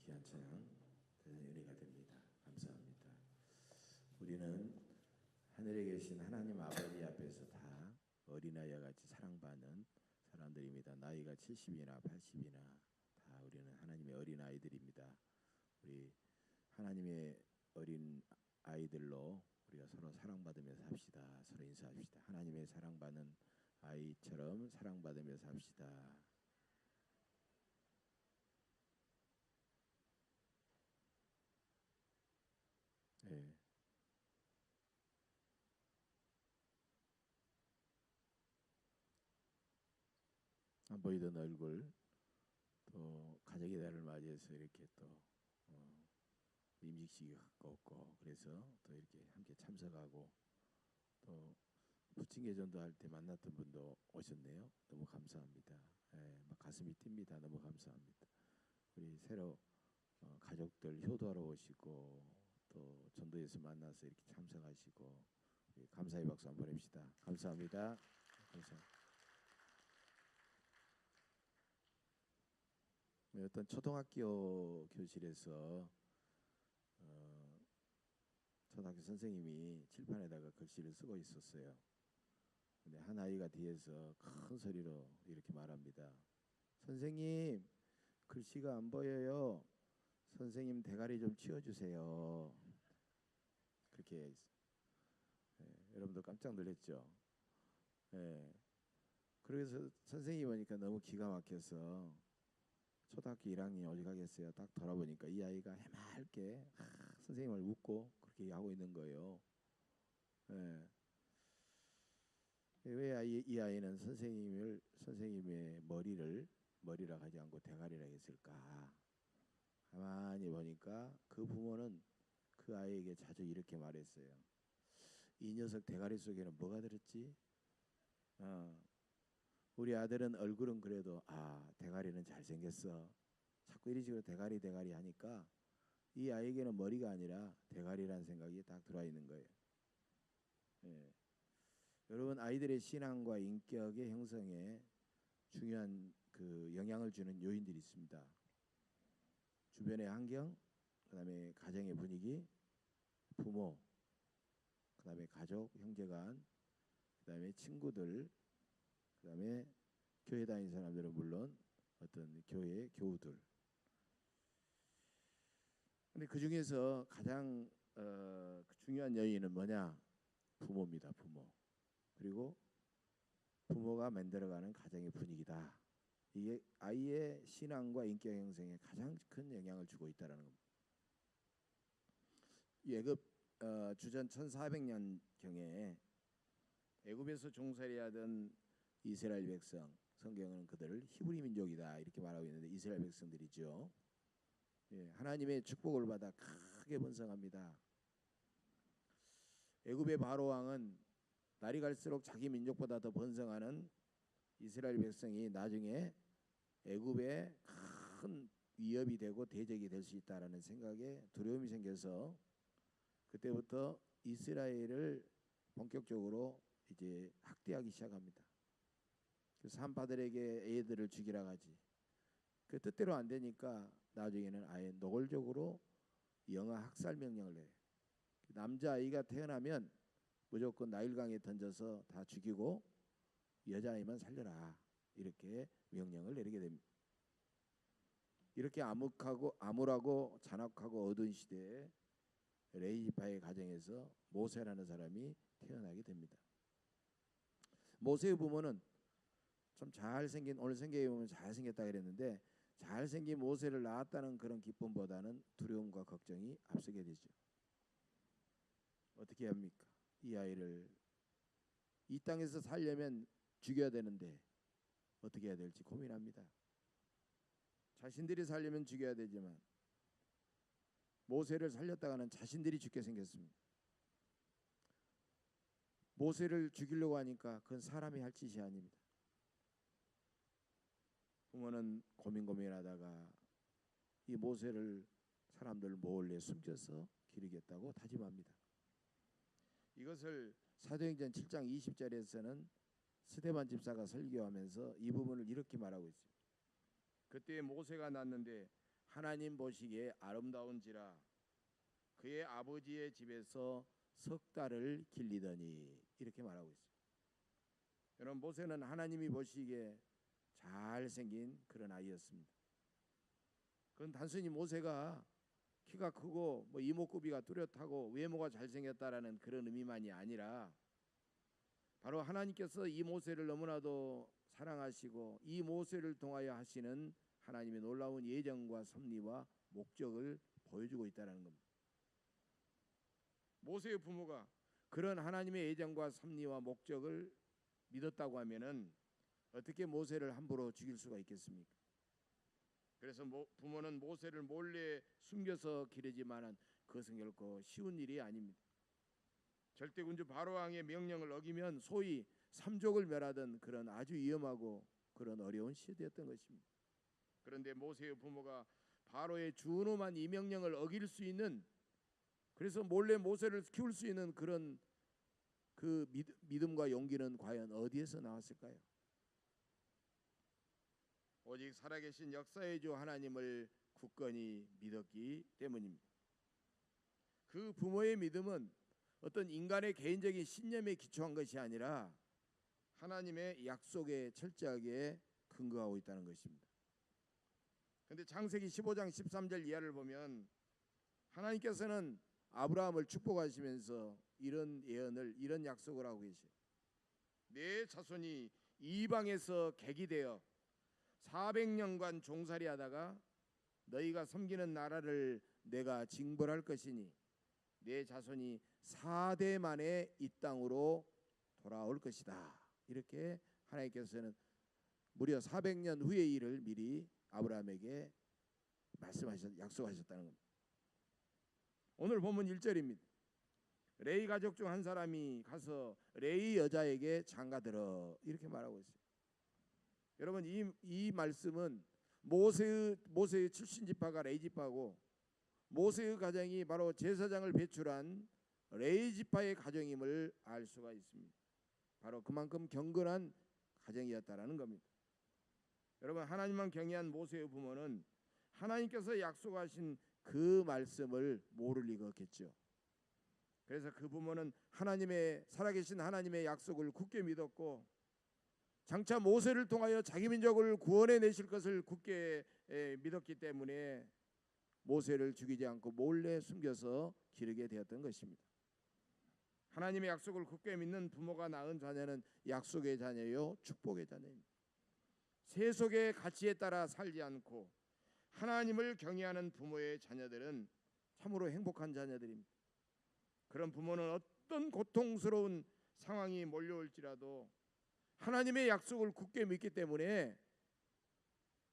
귀한 찬양 대단히 은혜가 됩니다. 감사합니다. 우리는 하늘에 계신 하나님 아버지 앞에서 다 어린아이와 같이 사랑받는 사람들입니다. 나이가 70이나 80이나 다 우리는 하나님의 어린아이들입니다. 우리 하나님의 어린 아이들로 우리가 서로 사랑받으면서 삽시다. 서로 인사합시다. 하나님의 사랑받는 아이처럼 사랑받으면서 삽시다. 네. 안 보이던 얼굴, 또 가족의 달을 맞이해서 이렇게 또 임직식이 가까웠고, 그래서 또 이렇게 함께 참석하고, 또 부침개전도 할 때 만났던 분도 오셨네요. 너무 감사합니다. 막 가슴이 뜁니다. 너무 감사합니다. 우리 새로 가족들 효도하러 오시고, 또 전도에서 만나서 이렇게 참석하시고, 감사의 박수 한번 보냅시다. 감사합니다. 감사합니다. 어떤 초등학교 교실에서 초등학교 선생님이 칠판에다가 글씨를 쓰고 있었어요. 근데 한 아이가 뒤에서 큰 소리로 이렇게 말합니다. 선생님, 글씨가 안 보여요. 선생님 대가리 좀 치워주세요. 그렇게 여러분들 깜짝 놀랐죠. 그래서 선생님 보니까 너무 기가 막혀서 초등학교 1학년이 어디 가겠어요. 딱 돌아보니까 이 아이가 해맑게 선생님을 웃고 그렇게 하고 있는 거예요. 왜 이 아이는 선생님의 머리라 하지 않고 대가리라 했을까? 가만히 보니까 그 부모는 그 아이에게 자주 이렇게 말했어요. 이 녀석 대가리 속에는 뭐가 들었지? 우리 아들은 얼굴은 그래도 대가리는 잘생겼어. 자꾸 이런 식으로 대가리 하니까 이 아이에게는 머리가 아니라 대가리라는 생각이 딱 들어와 있는 거예요. 여러분, 아이들의 신앙과 인격의 형성에 중요한 그 영향을 주는 요인들이 있습니다. 주변의 환경, 그다음에 가정의 분위기, 부모, 그다음에 가족, 형제간, 그다음에 친구들, 그다음에 교회 다니는 사람들은 물론 어떤 교회 교우들. 근데 그 중에서 가장 중요한 요인은 뭐냐? 부모입니다. 부모. 그리고 부모가 만들어가는 가정의 분위기다. 이게 아이의 신앙과 인격 형성에 가장 큰 영향을 주고 있다는 겁니다. 애굽 주전 1400년 경에 애굽에서 종살이하던 이스라엘 백성, 성경은 그들을 히브리 민족이다 이렇게 말하고 있는데 이스라엘 백성들이죠. 하나님의 축복을 받아 크게 번성합니다. 애굽의 바로 왕은 날이 갈수록 자기 민족보다 더 번성하는 이스라엘 백성이 나중에 애굽의 큰 위협이 되고 대적이 될 수 있다라는 생각에 두려움이 생겨서 그때부터 이스라엘을 본격적으로 이제 학대하기 시작합니다. 그래서 산파들에게 애들을 죽이라 하지. 그 뜻대로 안 되니까 나중에는 아예 노골적으로 영아 학살 명령을 내요. 남자아이가 태어나면 무조건 나일강에 던져서 다 죽이고 여자아이만 살려라 이렇게 명령을 내리게 됩니다. 이렇게 암울하고 잔악하고 어두운 시대에 레이지파의 가정에서 모세라는 사람이 태어나게 됩니다. 모세의 부모는 좀 잘생긴, 오늘 성경에 보면 잘생겼다 그랬는데 잘생긴 모세를 낳았다는 그런 기쁨보다는 두려움과 걱정이 앞서게 되죠. 어떻게 합니까? 이 아이를 이 땅에서 살려면 죽여야 되는데 어떻게 해야 될지 고민합니다. 자신들이 살려면 죽여야 되지만 모세를 살렸다가는 자신들이 죽게 생겼습니다. 모세를 죽이려고 하니까 그건 사람이 할 짓이 아닙니다. 부모는 고민하다가 이 모세를 사람들 몰래 숨겨서 기르겠다고 다짐합니다. 이것을 사도행전 7장 20절에서는 스데반 집사가 설교하면서 이 부분을 이렇게 말하고 있습니다. 그때 모세가 낳았는데 하나님 보시기에 아름다운지라 그의 아버지의 집에서 석 달을 길리더니 이렇게 말하고 있습니다. 여러분, 모세는 하나님이 보시기에 잘생긴 그런 아이였습니다. 그건 단순히 모세가 키가 크고 뭐 이목구비가 뚜렷하고 외모가 잘생겼다라는 그런 의미만이 아니라 바로 하나님께서 이 모세를 너무나도 사랑하시고 이 모세를 통하여 하시는 하나님의 놀라운 예정과 섭리와 목적을 보여주고 있다는 겁니다. 모세의 부모가 그런 하나님의 예정과 섭리와 목적을 믿었다고 하면은 어떻게 모세를 함부로 죽일 수가 있겠습니까? 그래서 부모는 모세를 몰래 숨겨서 기르지만은 그것은 결코 쉬운 일이 아닙니다. 절대군주 바로왕의 명령을 어기면 소위 삼족을 멸하던 그런 아주 위험하고 그런 어려운 시대였던 것입니다. 그런데 모세의 부모가 바로의 준엄한 이 명령을 어길 수 있는, 그래서 몰래 모세를 키울 수 있는 그런 그 믿음과 용기는 과연 어디에서 나왔을까요? 오직 살아계신 역사의 주 하나님을 굳건히 믿었기 때문입니다. 그 부모의 믿음은 어떤 인간의 개인적인 신념에 기초한 것이 아니라 하나님의 약속에 철저하게 근거하고 있다는 것입니다. 그런데 창세기 15장 13절 이하를 보면 하나님께서는 아브라함을 축복하시면서 이런 예언을, 이런 약속을 하고 계셔요. 내 자손이 이방에서 객이 되어 400년간 종살이하다가 너희가 섬기는 나라를 내가 징벌할 것이니 내 자손이 4대 만에 이 땅으로 돌아올 것이다. 이렇게 하나님께서는 무려 400년 후의 일을 미리 아브라함에게 약속하셨다는 겁니다. 오늘 본문 1절입니다. 레위 가족 중 한 사람이 가서 레위 여자에게 장가들어 이렇게 말하고 있어요. 여러분, 이 말씀은 모세의 출신 지파가 레위 지파고 모세의 가정이 바로 제사장을 배출한 레위 지파의 가정임을 알 수가 있습니다. 바로 그만큼 경건한 가정이었다라는 겁니다. 여러분, 하나님만 경외한 모세의 부모는 하나님께서 약속하신 그 말씀을 모를 리가 없겠죠. 그래서 그 부모는 살아계신 하나님의 약속을 굳게 믿었고 장차 모세를 통하여 자기 민족을 구원해 내실 것을 굳게 믿었기 때문에 모세를 죽이지 않고 몰래 숨겨서 기르게 되었던 것입니다. 하나님의 약속을 굳게 믿는 부모가 낳은 자녀는 약속의 자녀요 축복의 자녀입니다. 세속의 가치에 따라 살지 않고 하나님을 경외하는 부모의 자녀들은 참으로 행복한 자녀들입니다. 그런 부모는 어떤 고통스러운 상황이 몰려올지라도 하나님의 약속을 굳게 믿기 때문에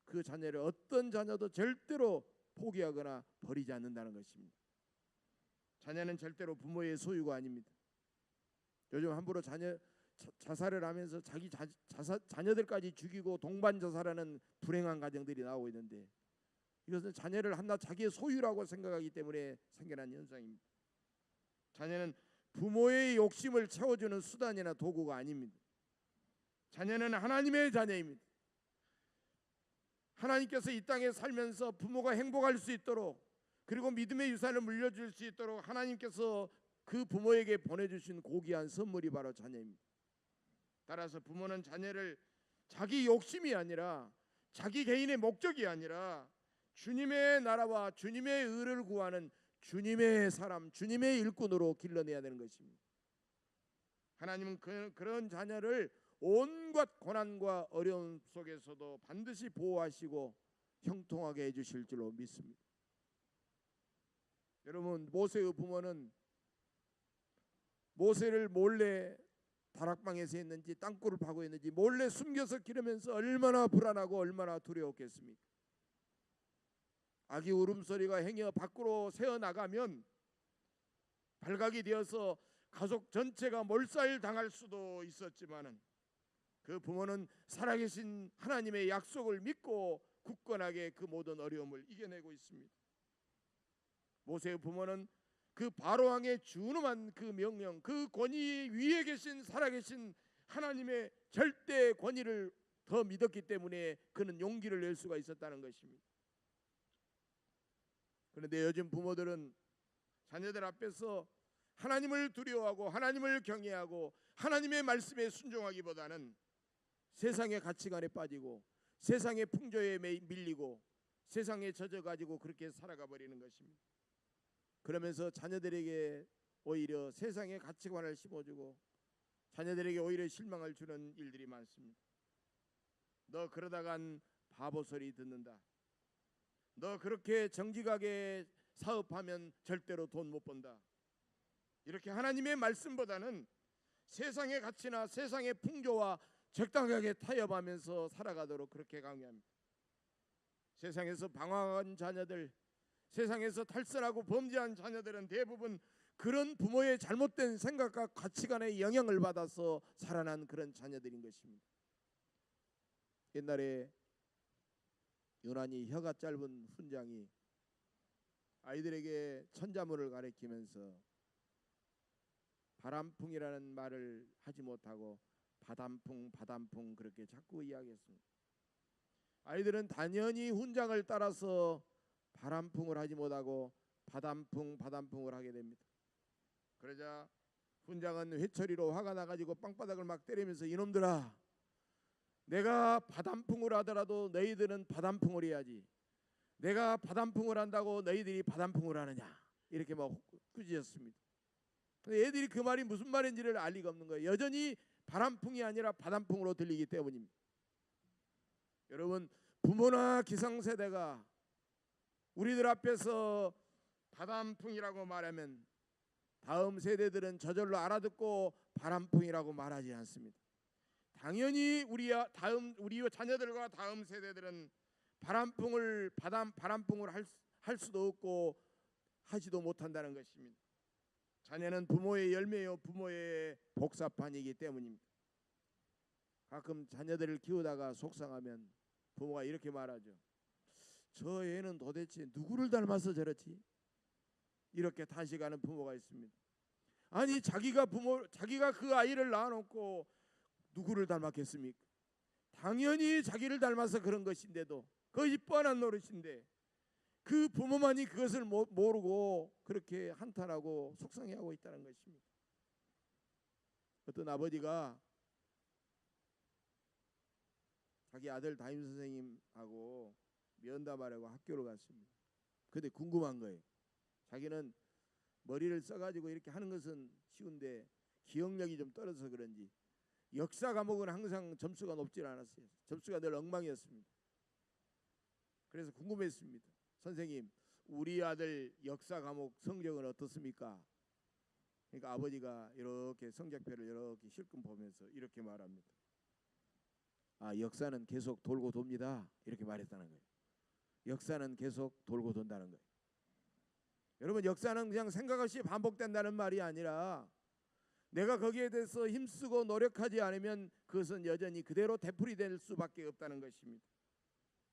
그 자녀를 어떤 자녀도 절대로 포기하거나 버리지 않는다는 것입니다. 자녀는 절대로 부모의 소유가 아닙니다. 요즘 함부로 자살을 하면서 자기 자녀들까지 죽이고 동반 자살하는 불행한 가정들이 나오고 있는데 이것은 자녀를 한낱 자기의 소유라고 생각하기 때문에 생겨난 현상입니다. 자녀는 부모의 욕심을 채워주는 수단이나 도구가 아닙니다. 자녀는 하나님의 자녀입니다. 하나님께서 이 땅에 살면서 부모가 행복할 수 있도록 그리고 믿음의 유산을 물려줄 수 있도록 하나님께서 그 부모에게 보내주신 고귀한 선물이 바로 자녀입니다. 따라서 부모는 자녀를 자기 욕심이 아니라 자기 개인의 목적이 아니라 주님의 나라와 주님의 의를 구하는 주님의 사람, 주님의 일꾼으로 길러내야 되는 것입니다. 하나님은 그런 자녀를 온갖 고난과 어려움 속에서도 반드시 보호하시고 형통하게 해주실 줄로 믿습니다. 여러분, 모세의 부모는 모세를 몰래 다락방에서 했는지 땅굴을 파고 했는지 몰래 숨겨서 기르면서 얼마나 불안하고 얼마나 두려웠겠습니까? 아기 울음소리가 행여 밖으로 새어나가면 발각이 되어서 가족 전체가 몰살당할 수도 있었지만은 그 부모는 살아계신 하나님의 약속을 믿고 굳건하게 그 모든 어려움을 이겨내고 있습니다. 모세의 부모는 그 바로왕의 준엄한 그 명령, 그 권위 위에 계신 살아계신 하나님의 절대 권위를 더 믿었기 때문에 그는 용기를 낼 수가 있었다는 것입니다. 그런데 요즘 부모들은 자녀들 앞에서 하나님을 두려워하고 하나님을 경외하고 하나님의 말씀에 순종하기보다는 세상의 가치관에 빠지고 세상의 풍조에 밀리고 세상에 젖어가지고 그렇게 살아가 버리는 것입니다. 그러면서 자녀들에게 오히려 세상의 가치관을 심어주고 자녀들에게 오히려 실망을 주는 일들이 많습니다. 너 그러다간 바보 소리 듣는다. 너 그렇게 정직하게 사업하면 절대로 돈 못 번다. 이렇게 하나님의 말씀보다는 세상의 가치나 세상의 풍조와 적당하게 타협하면서 살아가도록 그렇게 강요합니다. 세상에서 방황한 자녀들, 세상에서 탈선하고 범죄한 자녀들은 대부분 그런 부모의 잘못된 생각과 가치관의 영향을 받아서 살아난 그런 자녀들인 것입니다. 옛날에 유난히 혀가 짧은 훈장이 아이들에게 천자문을 가르치면서 바람풍이라는 말을 하지 못하고 바람풍 바람풍 그렇게 자꾸 이야기했습니다. 아이들은 단연히 훈장을 따라서 바람풍을 하지 못하고 바람풍 바람풍을 하게 됩니다. 그러자 훈장은 회초리로 화가 나가지고 빵바닥을 막 때리면서 이놈들아, 내가 바람풍을 하더라도 너희들은 바람풍을 해야지. 내가 바람풍을 한다고 너희들이 바람풍을 하느냐, 이렇게 막 꾸짖었습니다. 근데 애들이 그 말이 무슨 말인지를 알 리가 없는 거예요. 여전히 바람풍이 아니라 바람풍으로 들리기 때문입니다. 여러분, 부모나 기성세대가 우리들 앞에서 바람풍이라고 말하면 다음 세대들은 저절로 알아듣고 바람풍이라고 말하지 않습니다. 당연히 우리 자녀들과 다음 세대들은 바람풍을 할 수도 없고 하지도 못한다는 것입니다. 자녀는 부모의 열매요 부모의 복사판이기 때문입니다. 가끔 자녀들을 키우다가 속상하면 부모가 이렇게 말하죠. 저 애는 도대체 누구를 닮아서 저렇지? 이렇게 탄식하는 부모가 있습니다. 아니 자기가 그 아이를 낳아놓고 누구를 닮았겠습니까? 당연히 자기를 닮아서 그런 것인데도 그것이 뻔한 노릇인데 그 부모만이 그것을 모르고 그렇게 한탄하고 속상해하고 있다는 것입니다. 어떤 아버지가 자기 아들 담임선생님하고 면담하려고 학교를 갔습니다. 근데 궁금한 거예요. 자기는 머리를 써가지고 이렇게 하는 것은 쉬운데 기억력이 좀 떨어져서 그런지 역사 과목은 항상 점수가 높지 않았어요. 점수가 늘 엉망이었습니다. 그래서 궁금했습니다. 선생님, 우리 아들 역사 과목 성적은 어떻습니까? 그러니까 아버지가 이렇게 성적표를 이렇게 실금 보면서 이렇게 말합니다. 아, 역사는 계속 돌고 돕니다. 이렇게 말했다는 거예요. 역사는 계속 돌고 돈다는 거예요. 여러분, 역사는 그냥 생각 없이 반복된다는 말이 아니라 내가 거기에 대해서 힘쓰고 노력하지 않으면 그것은 여전히 그대로 되풀이될 수밖에 없다는 것입니다.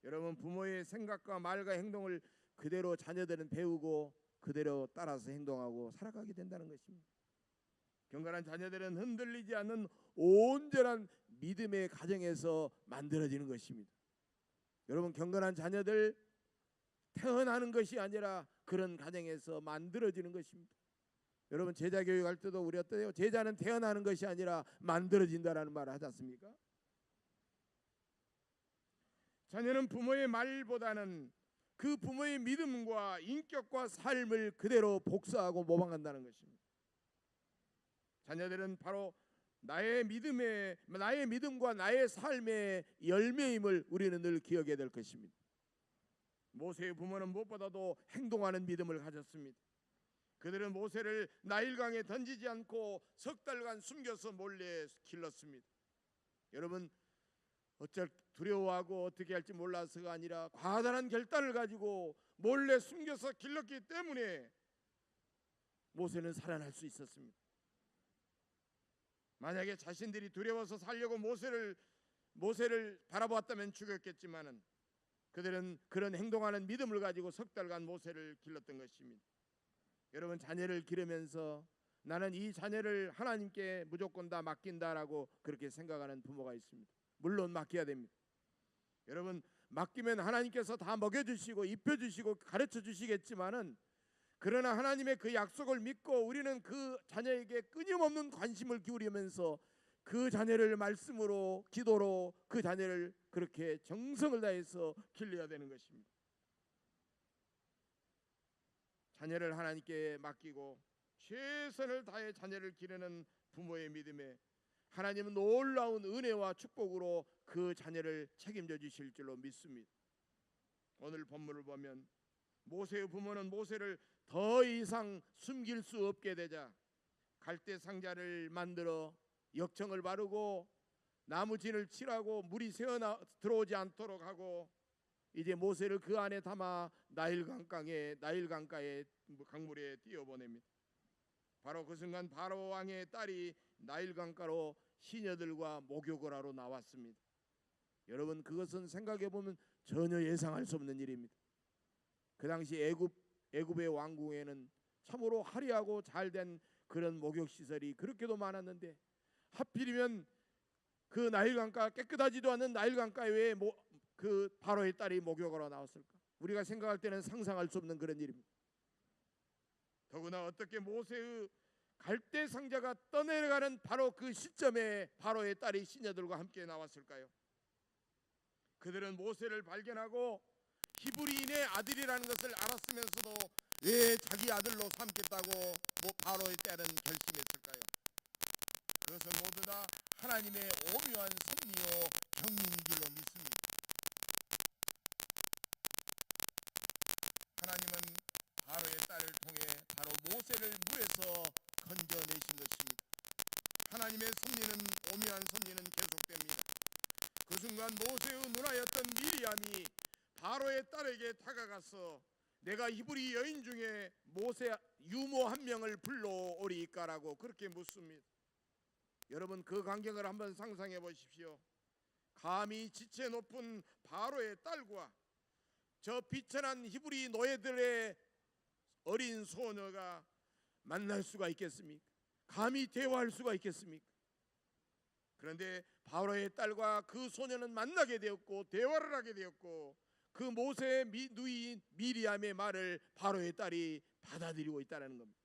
여러분, 부모의 생각과 말과 행동을 그대로 자녀들은 배우고 그대로 따라서 행동하고 살아가게 된다는 것입니다. 경건한 자녀들은 흔들리지 않는 온전한 믿음의 가정에서 만들어지는 것입니다. 여러분, 경건한 자녀들 태어나는 것이 아니라 그런 가정에서 만들어지는 것입니다. 여러분, 제자 교육할 때도 우리 어때요? 제자는 태어나는 것이 아니라 만들어진다라는 말을 하지 않습니까? 자녀는 부모의 말보다는 그 부모의 믿음과 인격과 삶을 그대로 복사하고 모방한다는 것입니다. 자녀들은 바로 나의 믿음과 나의 삶의 열매임을 우리는 늘 기억해야 될 것입니다. 모세의 부모는 무엇보다도 행동하는 믿음을 가졌습니다. 그들은 모세를 나일강에 던지지 않고 석 달간 숨겨서 몰래 길렀습니다. 여러분, 어쩔 두려워하고 어떻게 할지 몰라서가 아니라 과다한 결단을 가지고 몰래 숨겨서 길렀기 때문에 모세는 살아날 수 있었습니다. 만약에 자신들이 두려워서 살려고 모세를 바라보았다면 죽였겠지만은 그들은 그런 행동하는 믿음을 가지고 석 달간 모세를 길렀던 것입니다. 여러분, 자녀를 기르면서 나는 이 자녀를 하나님께 무조건 다 맡긴다라고 그렇게 생각하는 부모가 있습니다. 물론 맡겨야 됩니다. 여러분, 맡기면 하나님께서 다 먹여주시고 입혀주시고 가르쳐주시겠지만은, 그러나 하나님의 그 약속을 믿고 우리는 그 자녀에게 끊임없는 관심을 기울이면서 그 자녀를 말씀으로 기도로 그 자녀를 그렇게 정성을 다해서 길러야 되는 것입니다. 자녀를 하나님께 맡기고 최선을 다해 자녀를 기르는 부모의 믿음에 하나님은 놀라운 은혜와 축복으로 그 자녀를 책임져 주실 줄로 믿습니다. 오늘 본문을 보면 모세의 부모는 모세를 더 이상 숨길 수 없게 되자 갈대 상자를 만들어 역청을 바르고 나무진을 칠하고 물이 새어 들어오지 않도록 하고, 이제 모세를 그 안에 담아 나일 강가에 강물에 띄워보냅니다. 바로 그 순간 바로 왕의 딸이 나일 강가로 시녀들과 목욕을 하러 나왔습니다. 여러분, 그것은 생각해 보면 전혀 예상할 수 없는 일입니다. 그 당시 애굽의 왕궁에는 참으로 화려하고 잘된 그런 목욕 시설이 그렇게도 많았는데, 하필이면 그 나일강가, 깨끗하지도 않은 나일강가에 왜 그 바로의 딸이 목욕하러 나왔을까? 우리가 생각할 때는 상상할 수 없는 그런 일입니다. 더구나 어떻게 모세의 갈대 상자가 떠내려가는 바로 그 시점에 바로의 딸이 시녀들과 함께 나왔을까요? 그들은 모세를 발견하고 히브리인의 아들이라는 것을 알았으면서도 왜 자기 아들로 삼겠다고 바로의 딸은 결심했을까요? 그것은 모두 다 하나님의 오묘한 섭리요 경륜인 줄로 믿습니다. 하나님은 바로의 딸을 통해 바로 모세를 물에서 건져내신 것입니다. 하나님의 섭리는, 오묘한 섭리는 계속됩니다. 그 순간 모세의 누나였던 미리암이 바로의 딸에게 다가가서 내가 히브리 여인 중에 모세 유모 한 명을 불러오리까라고 그렇게 묻습니다. 여러분, 그 광경을 한번 상상해 보십시오. 감히 지체 높은 바로의 딸과 저 비천한 히브리 노예들의 어린 소녀가 만날 수가 있겠습니까? 감히 대화할 수가 있겠습니까? 그런데 바로의 딸과 그 소녀는 만나게 되었고 대화를 하게 되었고, 그 모세의 누이인 미리암의 말을 바로의 딸이 받아들이고 있다는 겁니다.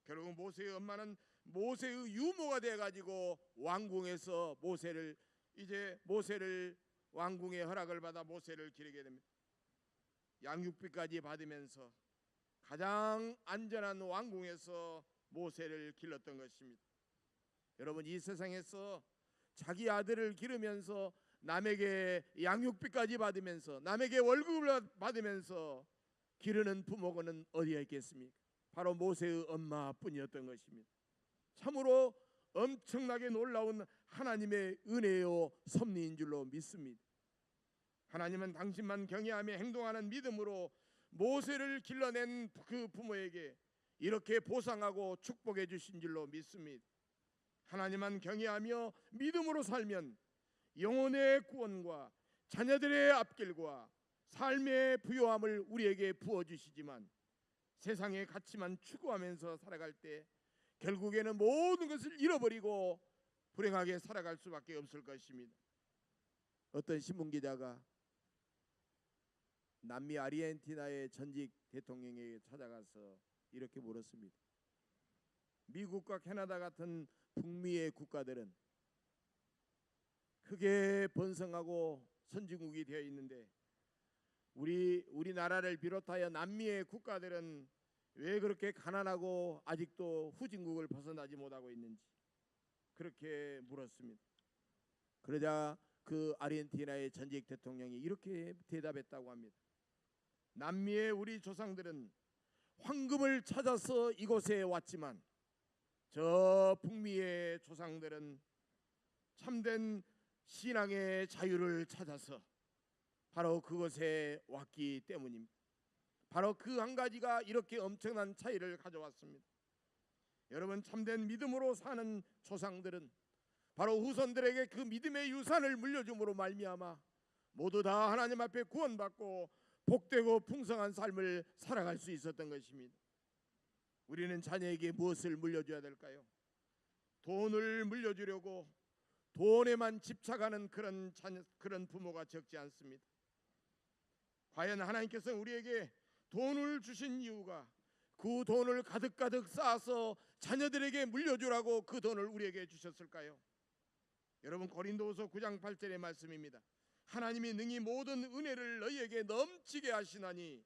결국 모세의 엄마는 모세의 유모가 되어가지고 왕궁에서 모세를 왕궁의 허락을 받아 모세를 기르게 됩니다. 양육비까지 받으면서 가장 안전한 왕궁에서 모세를 길렀던 것입니다. 여러분, 이 세상에서 자기 아들을 기르면서 남에게 양육비까지 받으면서 남에게 월급을 받으면서 기르는 부모는 어디에 있겠습니까? 바로 모세의 엄마뿐이었던 것입니다. 참으로 엄청나게 놀라운 하나님의 은혜요 섭리인 줄로 믿습니다. 하나님은 당신만 경외하며 행동하는 믿음으로 모세를 길러낸 그 부모에게 이렇게 보상하고 축복해 주신 줄로 믿습니다. 하나님만 경외하며 믿음으로 살면 영혼의 구원과 자녀들의 앞길과 삶의 부요함을 우리에게 부어주시지만, 세상의 가치만 추구하면서 살아갈 때 결국에는 모든 것을 잃어버리고 불행하게 살아갈 수밖에 없을 것입니다. 어떤 신문기자가 남미 아르헨티나의 전직 대통령에게 찾아가서 이렇게 물었습니다. 미국과 캐나다 같은 북미의 국가들은 크게 번성하고 선진국이 되어 있는데 우리나라를 비롯하여 남미의 국가들은 왜 그렇게 가난하고 아직도 후진국을 벗어나지 못하고 있는지 그렇게 물었습니다. 그러자 그 아르헨티나의 전직 대통령이 이렇게 대답했다고 합니다. 남미의 우리 조상들은 황금을 찾아서 이곳에 왔지만 저 북미의 조상들은 참된 신앙의 자유를 찾아서 바로 그곳에 왔기 때문입니다. 바로 그 한 가지가 이렇게 엄청난 차이를 가져왔습니다. 여러분, 참된 믿음으로 사는 조상들은 바로 후손들에게 그 믿음의 유산을 물려줌으로 말미암아 모두 다 하나님 앞에 구원받고 복되고 풍성한 삶을 살아갈 수 있었던 것입니다. 우리는 자녀에게 무엇을 물려줘야 될까요? 돈을 물려주려고 돈에만 집착하는 그런 부모가 적지 않습니다. 과연 하나님께서 우리에게 돈을 주신 이유가 그 돈을 가득가득 쌓아서 자녀들에게 물려주라고 그 돈을 우리에게 주셨을까요? 여러분, 고린도후서 9장 8절의 말씀입니다. 하나님이 능히 모든 은혜를 너희에게 넘치게 하시나니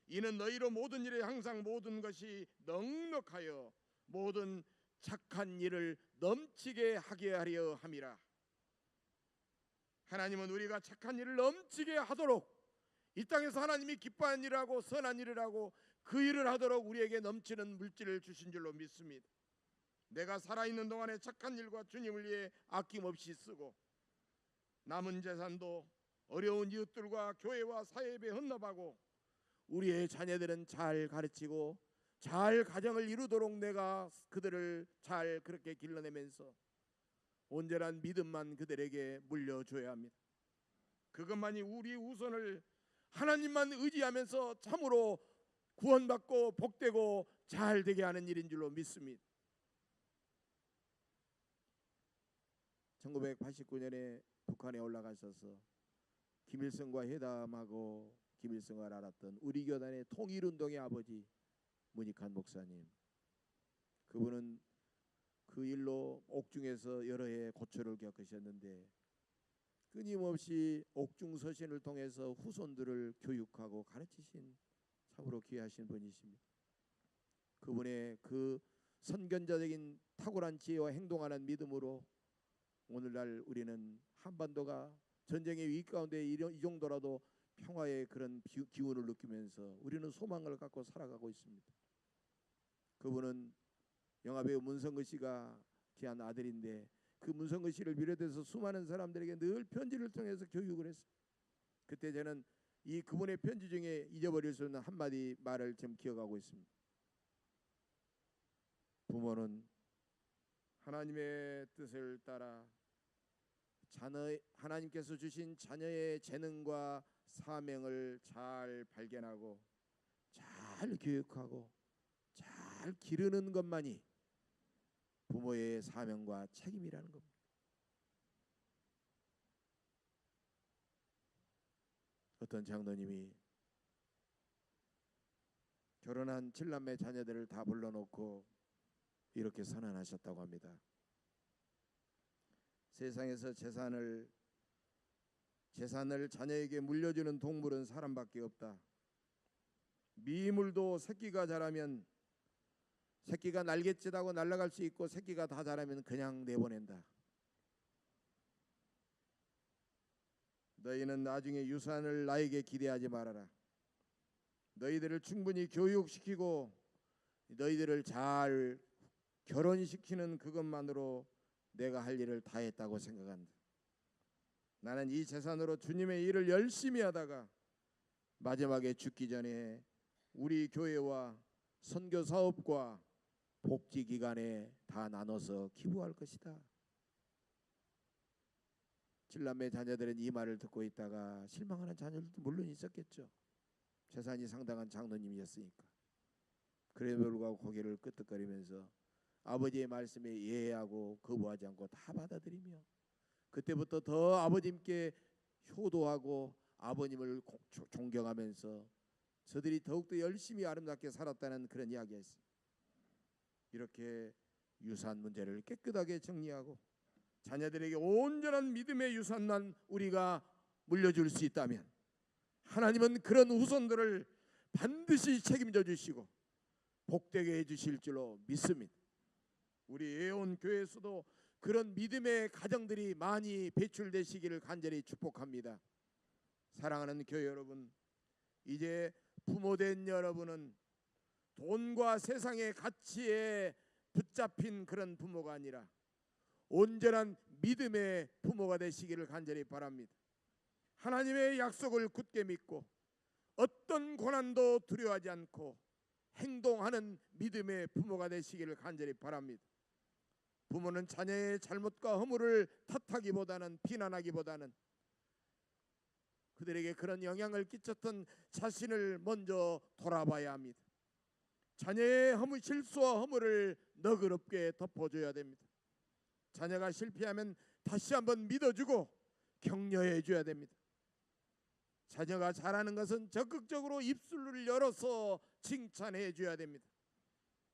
이는 너희로 모든 일에 항상 모든 것이 넉넉하여 모든 착한 일을 넘치게 하게 하려 함이라. 하나님은 우리가 착한 일을 넘치게 하도록, 이 땅에서 하나님이 기뻐하는 일을 하고 선한 일을 하고 그 일을 하도록 우리에게 넘치는 물질을 주신 줄로 믿습니다. 내가 살아있는 동안에 착한 일과 주님을 위해 아낌없이 쓰고 남은 재산도 어려운 이웃들과 교회와 사회에 헌납하고 우리의 자녀들은 잘 가르치고 잘 가정을 이루도록 내가 그들을 잘 그렇게 길러내면서 온전한 믿음만 그들에게 물려줘야 합니다. 그것만이 우리 우선을 하나님만 의지하면서 참으로 구원받고 복되고 잘 되게 하는 일인 줄로 믿습니다. 1989년에 북한에 올라가셔서 김일성과 회담하고 김일성을 알았던 우리 교단의 통일운동의 아버지 문익환 목사님, 그분은 그 일로 옥중에서 여러 해 고초를 겪으셨는데 끊임없이 옥중 서신을 통해서 후손들을 교육하고 가르치신 참으로 귀하신 분이십니다. 그분의 그 선견자적인 탁월한 지혜와 행동하는 믿음으로 오늘날 우리는 한반도가 전쟁의 위기 가운데 이 정도라도 평화의 그런 기운을 느끼면서 우리는 소망을 갖고 살아가고 있습니다. 그분은 영화배우 문성근 씨가 귀한 아들인데 그 문성근 씨를 비롯해서 수많은 사람들에게 늘 편지를 통해서 교육을 했어요. 그때 저는 이 그분의 편지 중에 잊어버릴 수 없는 한마디 말을 지금 기억하고 있습니다. 부모는 하나님의 뜻을 따라 하나님께서 주신 자녀의 재능과 사명을 잘 발견하고 잘 교육하고 잘 기르는 것만이 부모의 사명과 책임이라는 겁니다. 어떤 장로님이 결혼한 7남매 자녀들을 다 불러놓고 이렇게 선언하셨다고 합니다. 세상에서 재산을 자녀에게 물려주는 동물은 사람밖에 없다. 미물도 새끼가 자라면 새끼가 날갯짓하고 날아갈 수 있고 새끼가 다 자라면 그냥 내보낸다. 너희는 나중에 유산을 나에게 기대하지 말아라. 너희들을 충분히 교육시키고 너희들을 잘 결혼시키는 그것만으로 내가 할 일을 다 했다고 생각한다. 나는 이 재산으로 주님의 일을 열심히 하다가 마지막에 죽기 전에 우리 교회와 선교 사업과 복지 기관에 다 나눠서 기부할 것이다. 7남매 자녀들은 이 말을 듣고 있다가 실망하는 자녀들도 물론 있었겠죠. 재산이 상당한 장로님이었으니까. 그래도 불구하고 고개를 끄덕거리면서 아버지의 말씀에 예하고 거부하지 않고 다 받아들이며 그때부터 더 아버님께 효도하고 아버님을 존경하면서 저들이 더욱더 열심히 아름답게 살았다는 그런 이야기였습니다. 이렇게 유산 문제를 깨끗하게 정리하고 자녀들에게 온전한 믿음의 유산만 우리가 물려줄 수 있다면 하나님은 그런 후손들을 반드시 책임져 주시고 복되게 해주실 줄로 믿습니다. 우리 예온 교회에서도 그런 믿음의 가정들이 많이 배출되시기를 간절히 축복합니다. 사랑하는 교회 여러분, 이제 부모된 여러분은 돈과 세상의 가치에 붙잡힌 그런 부모가 아니라 온전한 믿음의 부모가 되시기를 간절히 바랍니다. 하나님의 약속을 굳게 믿고 어떤 고난도 두려워하지 않고 행동하는 믿음의 부모가 되시기를 간절히 바랍니다. 부모는 자녀의 잘못과 허물을 탓하기보다는 비난하기보다는 그들에게 그런 영향을 끼쳤던 자신을 먼저 돌아봐야 합니다. 자녀의 실수와 허물을 너그럽게 덮어줘야 됩니다. 자녀가 실패하면 다시 한번 믿어주고 격려해 줘야 됩니다. 자녀가 잘하는 것은 적극적으로 입술을 열어서 칭찬해 줘야 됩니다.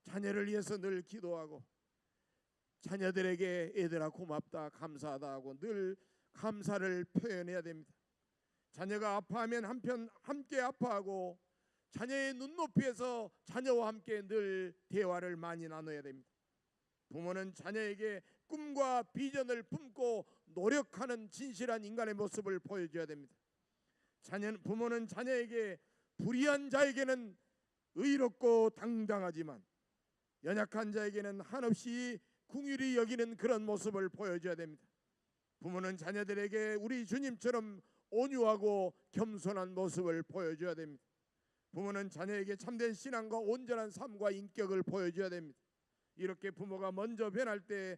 자녀를 위해서 늘 기도하고 자녀들에게 얘들아 고맙다 감사하다 하고 늘 감사를 표현해야 됩니다. 자녀가 아파하면 한편 함께 아파하고 자녀의 눈높이에서 자녀와 함께 늘 대화를 많이 나눠야 됩니다. 부모는 자녀에게 꿈과 비전을 품고 노력하는 진실한 인간의 모습을 보여줘야 됩니다. 부모는 자녀에게 불의한 자에게는 의롭고 당당하지만 연약한 자에게는 한없이 긍휼히 여기는 그런 모습을 보여줘야 됩니다. 부모는 자녀들에게 우리 주님처럼 온유하고 겸손한 모습을 보여줘야 됩니다. 부모는 자녀에게 참된 신앙과 온전한 삶과 인격을 보여줘야 됩니다. 이렇게 부모가 먼저 변할 때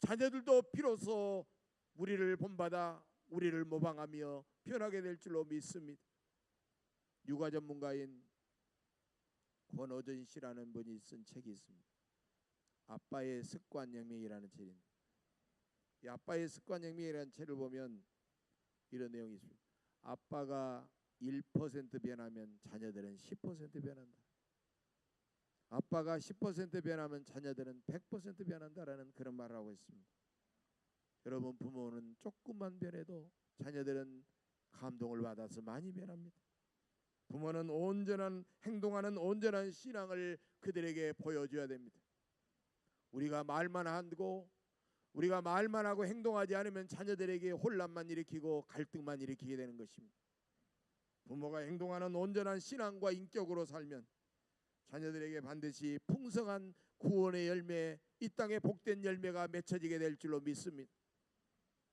자녀들도 비로소 우리를 본받아 우리를 모방하며 변하게 될 줄로 믿습니다. 육아 전문가인 권오전 씨라는 분이 쓴 책이 있습니다. 아빠의 습관혁명이라는 책입니다. 이 아빠의 습관혁명이라는 책을 보면 이런 내용이 있습니다. 아빠가 1% 변하면 자녀들은 10% 변한다. 아빠가 10% 변하면 자녀들은 100% 변한다라는 그런 말을 하고 있습니다. 여러분, 부모는 조금만 변해도 자녀들은 감동을 받아서 많이 변합니다. 부모는 행동하는 온전한 신앙을 그들에게 보여줘야 됩니다. 우리가 말만 하고 행동하지 않으면 자녀들에게 혼란만 일으키고 갈등만 일으키게 되는 것입니다. 부모가 행동하는 온전한 신앙과 인격으로 살면 자녀들에게 반드시 풍성한 구원의 열매, 이 땅의 복된 열매가 맺혀지게 될 줄로 믿습니다.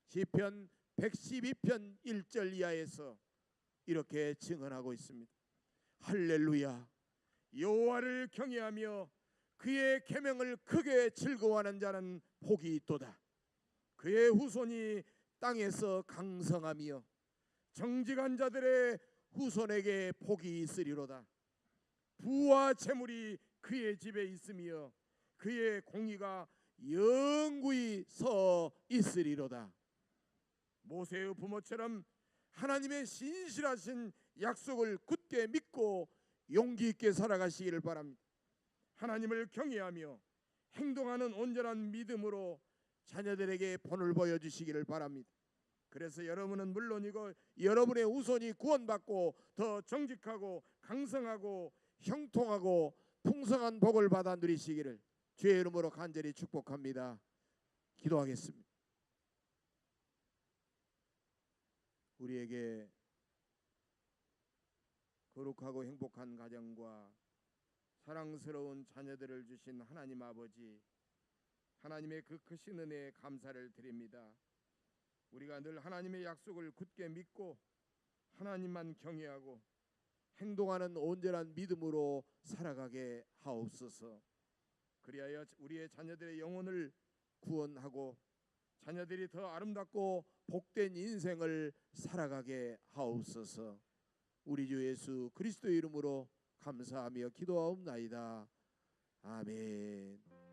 시편 112편 1절 이하에서 이렇게 증언하고 있습니다. 할렐루야, 여호와를 경외하며 그의 계명을 크게 즐거워하는 자는 복이 있도다. 그의 후손이 땅에서 강성하며 정직한 자들의 후손에게 복이 있으리로다. 부와 재물이 그의 집에 있으며 그의 공의가 영구히 서 있으리로다. 모세의 부모처럼 하나님의 신실하신 약속을 굳게 믿고 용기 있게 살아가시기를 바랍니다. 하나님을 경외하며 행동하는 온전한 믿음으로 자녀들에게 본을 보여주시기를 바랍니다. 그래서 여러분은 물론이고 여러분의 후손이 구원받고 더 정직하고 강성하고 형통하고 풍성한 복을 받아 누리시기를 주의 이름으로 간절히 축복합니다. 기도하겠습니다. 우리에게 거룩하고 행복한 가정과 사랑스러운 자녀들을 주신 하나님 아버지, 하나님의 그 크신 은혜에 감사를 드립니다. 우리가 늘 하나님의 약속을 굳게 믿고 하나님만 경외하고 행동하는 온전한 믿음으로 살아가게 하옵소서. 그리하여 우리의 자녀들의 영혼을 구원하고 자녀들이 더 아름답고 복된 인생을 살아가게 하옵소서. 우리 주 예수 그리스도의 이름으로 감사하며 기도하옵나이다. 아멘.